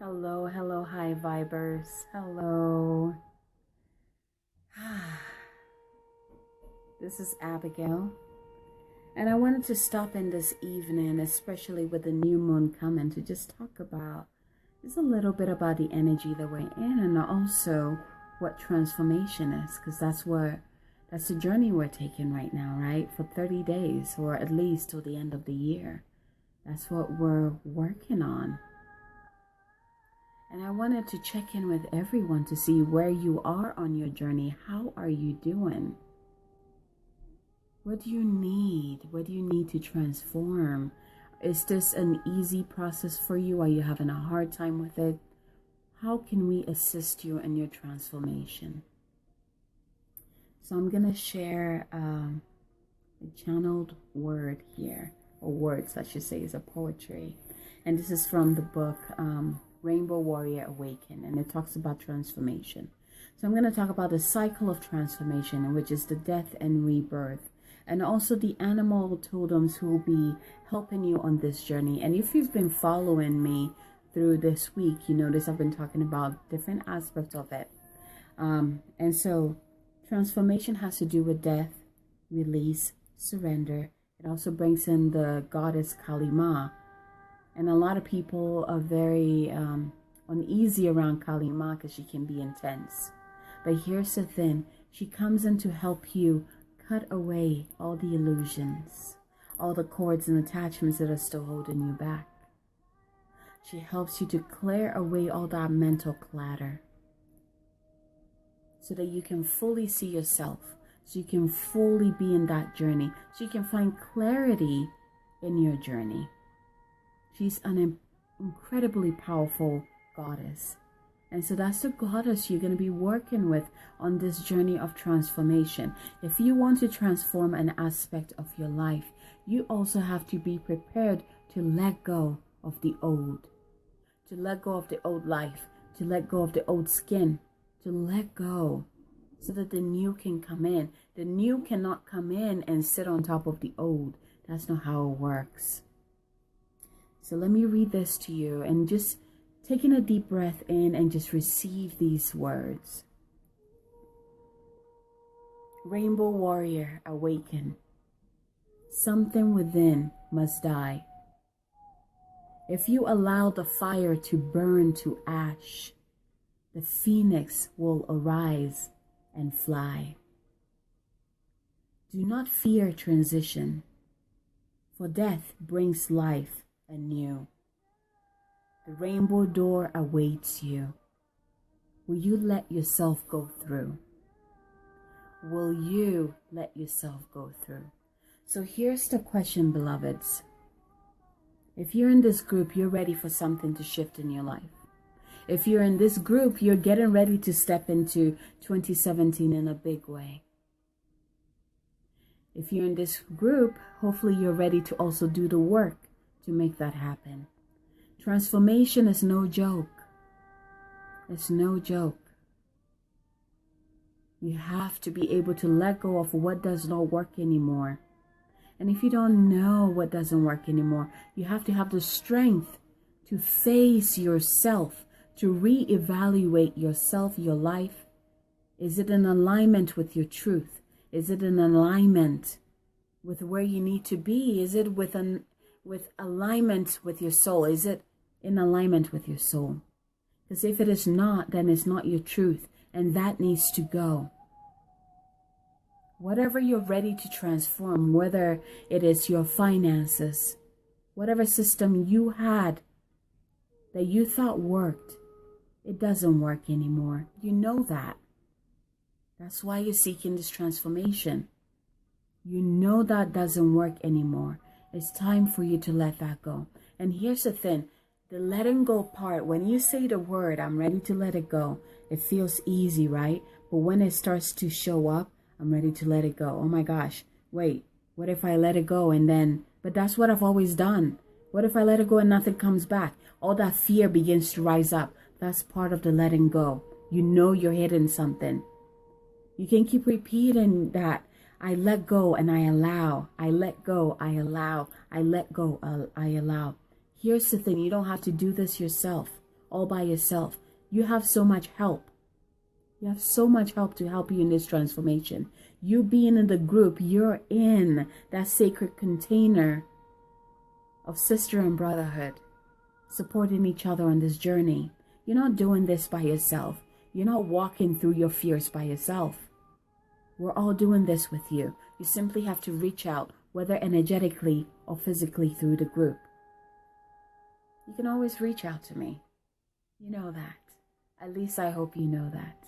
Hello, hello, hi, Vibers. Hello. This is Abigail. And I wanted to stop in this evening, especially with the new moon coming, to just talk about just a little bit about the energy that we're in and also what transformation is, because that's the journey we're taking right now, right? For 30 days, or at least till the end of the year. That's what we're working on. And I wanted to check in with everyone to see where you are on your journey. How are you doing? What do you need? What do you need to transform? Is this an easy process for you? Are you having a hard time with it? How can we assist you in your transformation? So I'm going to share a channeled word here, or words, I should say, is a poetry. And this is from the book Rainbow Warrior Awaken, and it talks about transformation. So I'm going to talk about the cycle of transformation, which is the death and rebirth, and also the animal totems who will be helping you on this journey. And if you've been following me through this week, you notice I've been talking about different aspects of it. And so transformation has to do with death, release, surrender. It also brings in the goddess Kali Ma. And a lot of people are very uneasy around Kali Ma because she can be intense. But here's the thing. She comes in to help you cut away all the illusions, all the cords and attachments that are still holding you back. She helps you to clear away all that mental clutter so that you can fully see yourself, so you can fully be in that journey, so you can find clarity in your journey. She's an incredibly powerful goddess. And so that's the goddess you're going to be working with on this journey of transformation. If you want to transform an aspect of your life, you also have to be prepared to let go of the old, to let go of the old life, to let go of the old skin, to let go so that the new can come in. The new cannot come in and sit on top of the old. That's not how it works. So let me read this to you, and just taking a deep breath in and just receive these words. Rainbow Warrior, awaken. Something within must die. If you allow the fire to burn to ash, the phoenix will arise and fly. Do not fear transition, for death brings life anew. The rainbow door awaits you. Will you let yourself go through? Will you let yourself go through? So here's the question, beloveds. If you're in this group, you're ready for something to shift in your life. If you're in this group, you're getting ready to step into 2017 in a big way. If you're in this group, hopefully you're ready to also do the work to make that happen. Transformation is no joke. It's no joke. You have to be able to let go of what does not work anymore. And if you don't know what doesn't work anymore, you have to have the strength to face yourself, to reevaluate yourself, your life. Is it in alignment with your truth? Is it in alignment with where you need to be? Is it with alignment with your soul? Is it in alignment with your soul? Because if it is not, then it's not your truth, and that needs to go. Whatever you're ready to transform, whether it is your finances, whatever system you had that you thought worked, it doesn't work anymore. You know that. That's why you're seeking this transformation. You know that doesn't work anymore. It's time for you to let that go. And here's the thing. The letting go part, when you say the word, I'm ready to let it go, it feels easy, right? But when it starts to show up, I'm ready to let it go. Oh my gosh, wait, what if I let it go and then, but that's what I've always done. What if I let it go and nothing comes back? All that fear begins to rise up. That's part of the letting go. You know you're hitting something. You can keep repeating that. I let go and I allow. I let go, I allow. I let go, I allow. Here's the thing. You don't have to do this yourself. all by yourself. You have so much help. You have so much help to help you in this transformation. You being in the group, you're in that sacred container of sister and brotherhood, supporting each other on this journey. You're not doing this by yourself. You're not walking through your fears by yourself. We're all doing this with you. You simply have to reach out, whether energetically or physically through the group. You can always reach out to me. You know that. At least I hope you know that.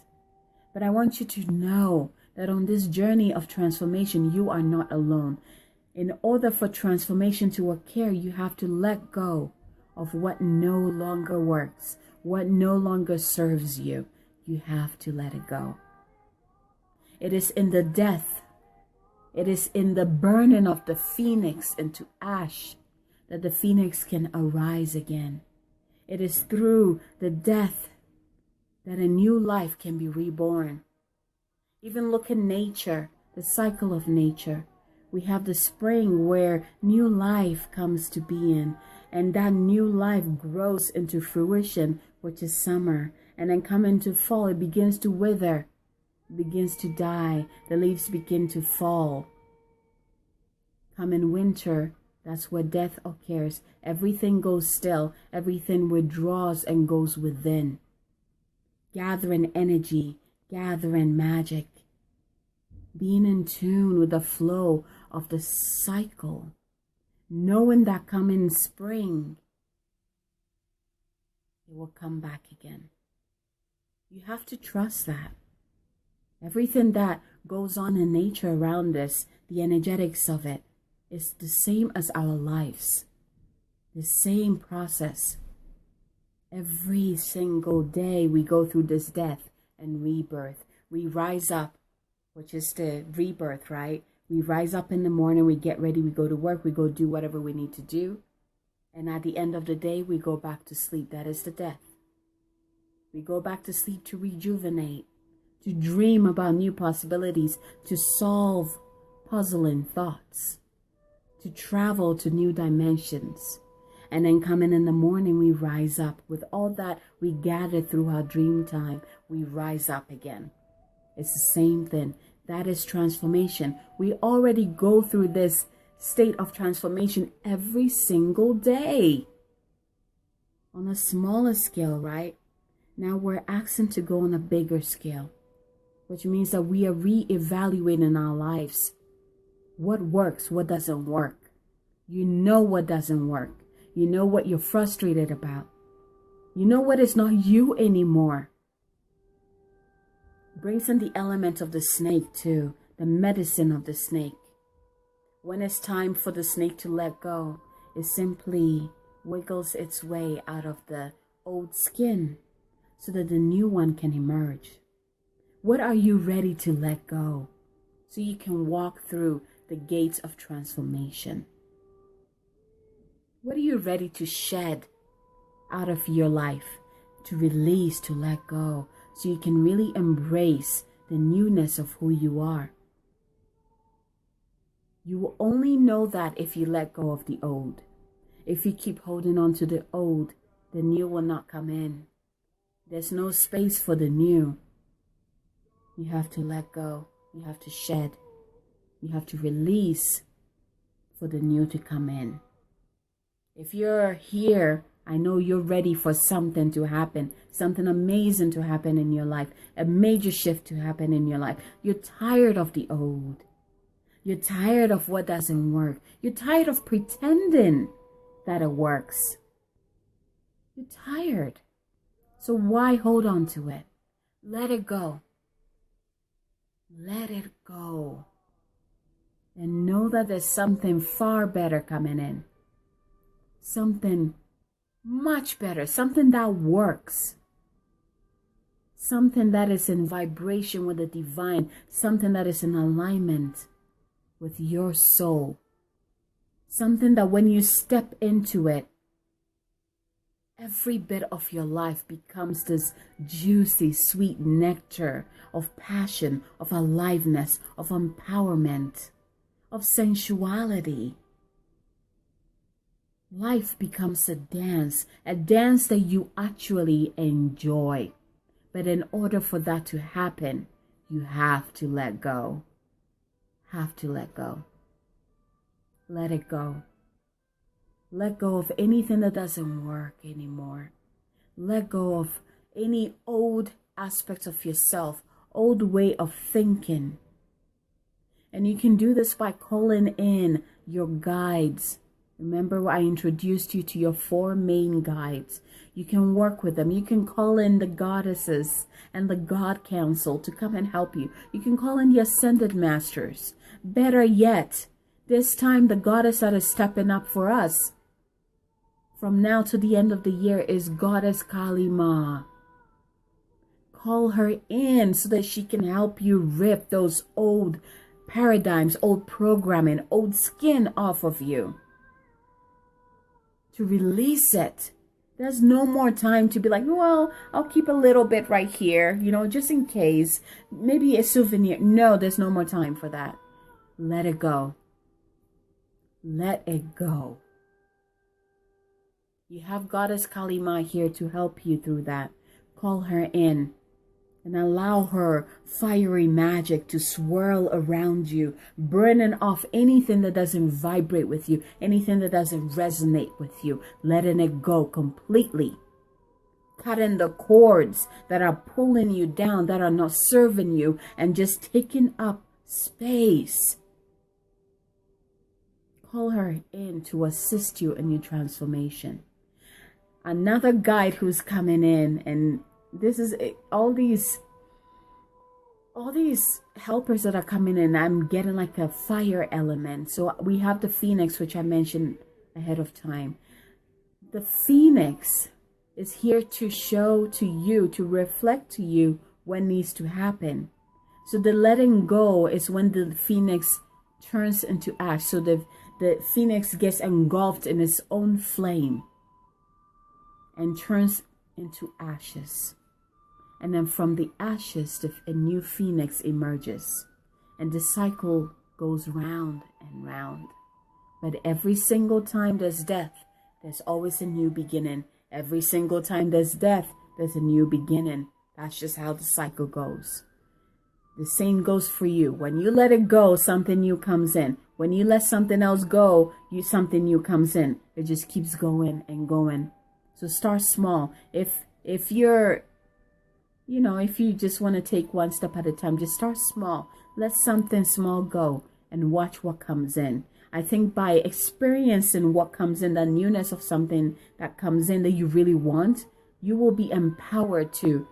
But I want you to know that on this journey of transformation, you are not alone. In order for transformation to occur, you have to let go of what no longer works, what no longer serves you. You have to let it go. It is in the death, it is in the burning of the phoenix into ash that the phoenix can arise again. It is through the death that a new life can be reborn. Even look at nature, the cycle of nature. We have the spring where new life comes to being, and that new life grows into fruition, which is summer. And then come into fall, it begins to wither, it begins to die, the leaves begin to fall. Come in winter, that's where death occurs. Everything goes still, everything withdraws and goes within. Gathering energy, gathering magic, being in tune with the flow of the cycle, knowing that coming spring, it will come back again. You have to trust that. Everything that goes on in nature around us, the energetics of it, is the same as our lives. The same process. Every single day we go through this death and rebirth. We rise up, which is the rebirth, right? We rise up in the morning, we get ready, we go to work, we go do whatever we need to do. And at the end of the day, we go back to sleep. That is the death. We go back to sleep to rejuvenate, to dream about new possibilities, to solve puzzling thoughts, to travel to new dimensions. And then coming in the morning, we rise up. With all that we gathered through our dream time, we rise up again. It's the same thing. That is transformation. We already go through this state of transformation every single day. On a smaller scale, right? Now we're asking to go on a bigger scale, which means that we are re-evaluating our lives. What works, what doesn't work. You know what doesn't work. You know what you're frustrated about. You know what is not you anymore. Brings in the element of the snake too, the medicine of the snake. When it's time for the snake to let go, it simply wiggles its way out of the old skin so that the new one can emerge. What are you ready to let go so you can walk through the gates of transformation? What are you ready to shed out of your life, to release, to let go, so you can really embrace the newness of who you are? You will only know that if you let go of the old. If you keep holding on to the old, the new will not come in. There's no space for the new. You have to let go. You have to shed. You have to release for the new to come in. If you're here, I know you're ready for something to happen, something amazing to happen in your life, a major shift to happen in your life. You're tired of the old. You're tired of what doesn't work. You're tired of pretending that it works. You're tired. So why hold on to it? Let it go. Let it go. And know that there's something far better coming in. Something much better. Something that works. Something that is in vibration with the divine. Something that is in alignment with your soul. Something that when you step into it, every bit of your life becomes this juicy, sweet nectar of passion, of aliveness, of empowerment, of sensuality. Life becomes a dance that you actually enjoy. But in order for that to happen, you have to let go. Have to let go. Let it go. Let go of anything that doesn't work anymore. Let go of any old aspects of yourself, old way of thinking. And you can do this by calling in your guides. Remember, I introduced you to your 4 main guides. You can work with them. You can call in the goddesses and the God Council to come and help you. You can call in the Ascended Masters. Better yet, this time the goddess that is stepping up for us from now to the end of the year is Goddess Kali Ma. Call her in so that she can help you rip those old paradigms, old programming, old skin off of you. To release it. There's no more time to be like, well, I'll keep a little bit right here, just in case. Maybe a souvenir. No, there's no more time for that. Let it go. Let it go. You have Goddess Kali Ma here to help you through that. Call her in and allow her fiery magic to swirl around you, burning off anything that doesn't vibrate with you, anything that doesn't resonate with you, letting it go completely. Cutting the cords that are pulling you down, that are not serving you, and just taking up space. Call her in to assist you in your transformation. Another guide who's coming in, and this is all these helpers that are coming in. I'm getting like a fire element. So we have the Phoenix, which I mentioned ahead of time. The Phoenix is here to show to you, to reflect to you what needs to happen. So the letting go is when the Phoenix turns into ash. So the Phoenix gets engulfed in its own flame and turns into ashes. And then from the ashes, a new Phoenix emerges. And the cycle goes round and round. But every single time there's death, there's always a new beginning. Every single time there's death, there's a new beginning. That's just how the cycle goes. The same goes for you. When you let it go, something new comes in. When you let something else go, something new comes in. It just keeps going and going. So start small. If you're, if you just want to take one step at a time, just start small. Let something small go and watch what comes in. I think by experiencing what comes in, the newness of something that comes in that you really want, you will be empowered to,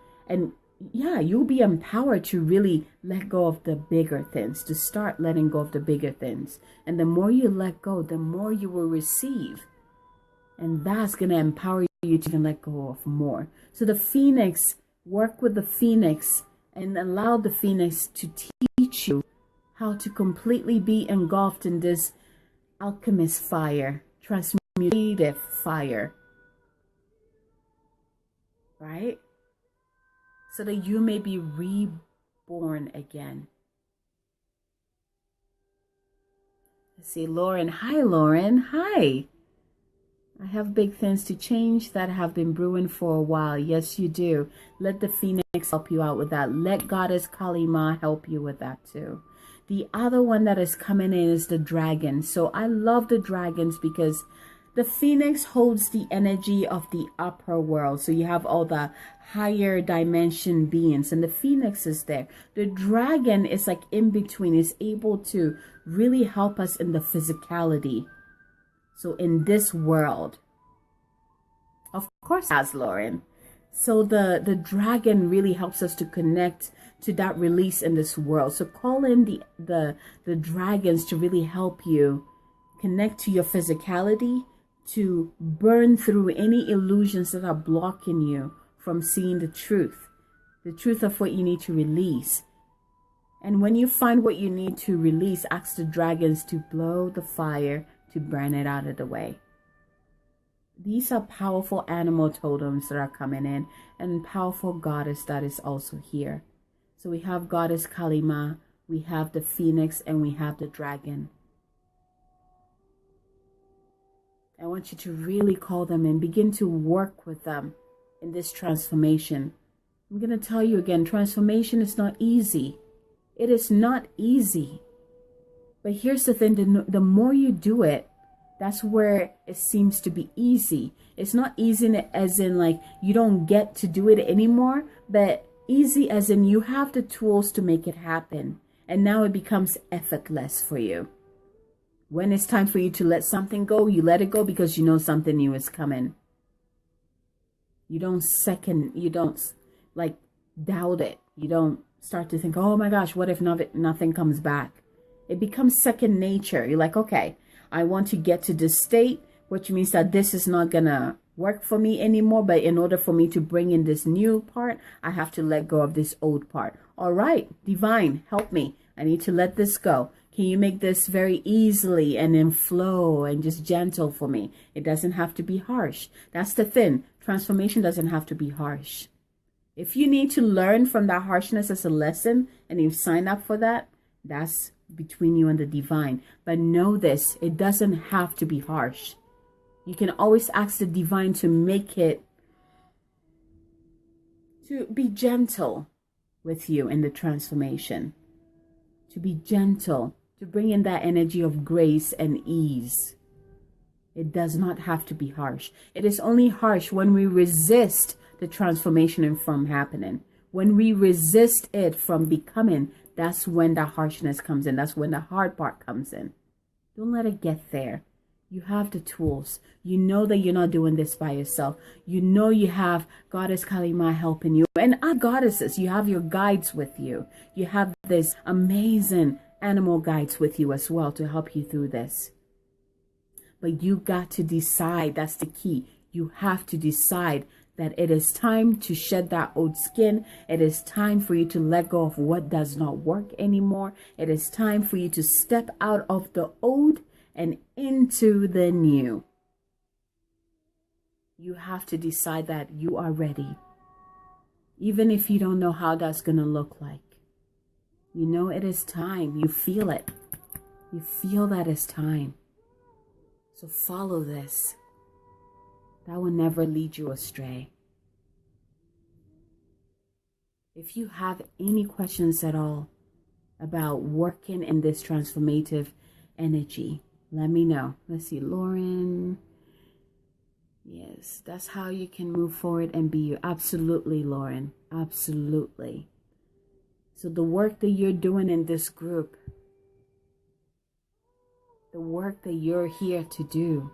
you'll be empowered to really let go of the bigger things, to start letting go of the bigger things. And the more you let go, the more you will receive. And that's going to empower you to even let go of more. So the Phoenix, work with the Phoenix and allow the Phoenix to teach you how to completely be engulfed in this alchemist fire, transmutative fire. Right? So that you may be reborn again. Let's see, Lauren. Hi, Lauren. Hi. I have big things to change that have been brewing for a while. Yes, you do. Let the Phoenix help you out with that. Let Goddess Kali Ma help you with that too. The other one that is coming in is the dragon. So I love the dragons because the Phoenix holds the energy of the upper world. So you have all the higher dimension beings and the Phoenix is there. The dragon is like in between. It's able to really help us in the physicality. So in this world, of course, as Lauren. So the dragon really helps us to connect to that release in this world. So call in the dragons to really help you connect to your physicality, to burn through any illusions that are blocking you from seeing the truth of what you need to release. And when you find what you need to release, ask the dragons to blow the fire to burn it out of the way. These are powerful animal totems that are coming in, and powerful goddess that is also here. So we have Goddess Kali Ma, we have the Phoenix, and we have the dragon. I want you to really call them and begin to work with them in this transformation. I'm going to tell you again, transformation is not easy. It is not easy. But here's the thing, the more you do it, that's where it seems to be easy. It's not easy as in like you don't get to do it anymore, but easy as in you have the tools to make it happen. And now it becomes effortless for you. When it's time for you to let something go, you let it go because you know something new is coming. You don't like doubt it. You don't start to think, oh my gosh, what if nothing comes back? It becomes second nature. You're like, okay, I want to get to this state, which means that this is not gonna work for me anymore. But in order for me to bring in this new part, I have to let go of this old part. All right, divine, help me. I need to let this go. Can you make this very easily and in flow and just gentle for me? It doesn't have to be harsh. That's the thing. Transformation doesn't have to be harsh. If you need to learn from that harshness as a lesson and you sign up for that, that's between you and the divine. But know this, it doesn't have to be harsh. You can always ask the divine to make it, to be gentle with you in the transformation. To be gentle, to bring in that energy of grace and ease. It does not have to be harsh. It is only harsh when we resist the transformation from happening. When we resist it from becoming, that's when the harshness comes in. That's when the hard part comes in. Don't let it get there. You have the tools. You know that you're not doing this by yourself. You know you have Goddess Kali Ma helping you. And our goddesses, you have your guides with you. You have this amazing animal guides with you as well to help you through this. But you got to decide. That's the key. You have to decide that it is time to shed that old skin. It is time for you to let go of what does not work anymore. It is time for you to step out of the old and into the new. You have to decide that you are ready. Even if you don't know how that's going to look like. You know it is time. You feel it. You feel that it's time. So follow this. That will never lead you astray. If you have any questions at all about working in this transformative energy, let me know. Let's see, Lauren. Yes, that's how you can move forward and be you. Absolutely, Lauren. Absolutely. So the work that you're doing in this group, the work that you're here to do,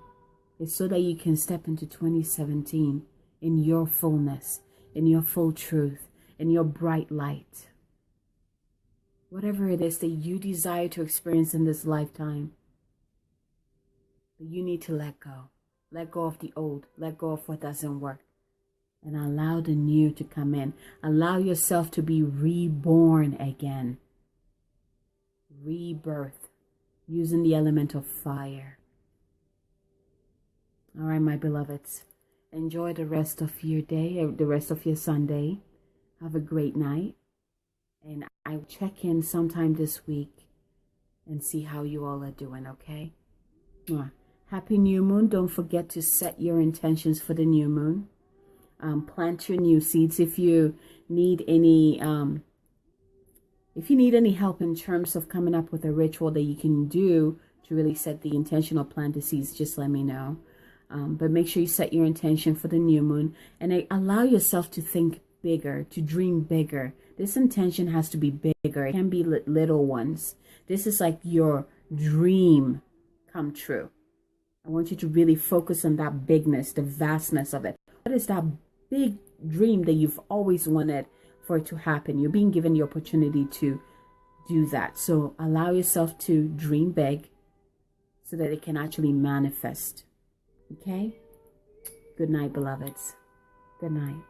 is so that you can step into 2017 in your fullness, in your full truth, in your bright light. Whatever it is that you desire to experience in this lifetime, you need to let go. Let go of the old. Let go of what doesn't work. And allow the new to come in. Allow yourself to be reborn again. Rebirth. Using the element of fire. All right, my beloveds. Enjoy the rest of your day, the rest of your Sunday. Have a great night. And I'll check in sometime this week and see how you all are doing, okay? Happy new moon. Don't forget to set your intentions for the new moon. Plant your new seeds. If you need any help in terms of coming up with a ritual that you can do to really set the intention or plant the seeds, just let me know. But make sure you set your intention for the new moon and allow yourself to think bigger, to dream bigger. This intention has to be bigger. It can be little ones. This is like your dream come true. I want you to really focus on that bigness, the vastness of it. What is that big dream that you've always wanted for it to happen? You're being given the opportunity to do that. So allow yourself to dream big so that it can actually manifest. Okay? Good night, beloveds. Good night.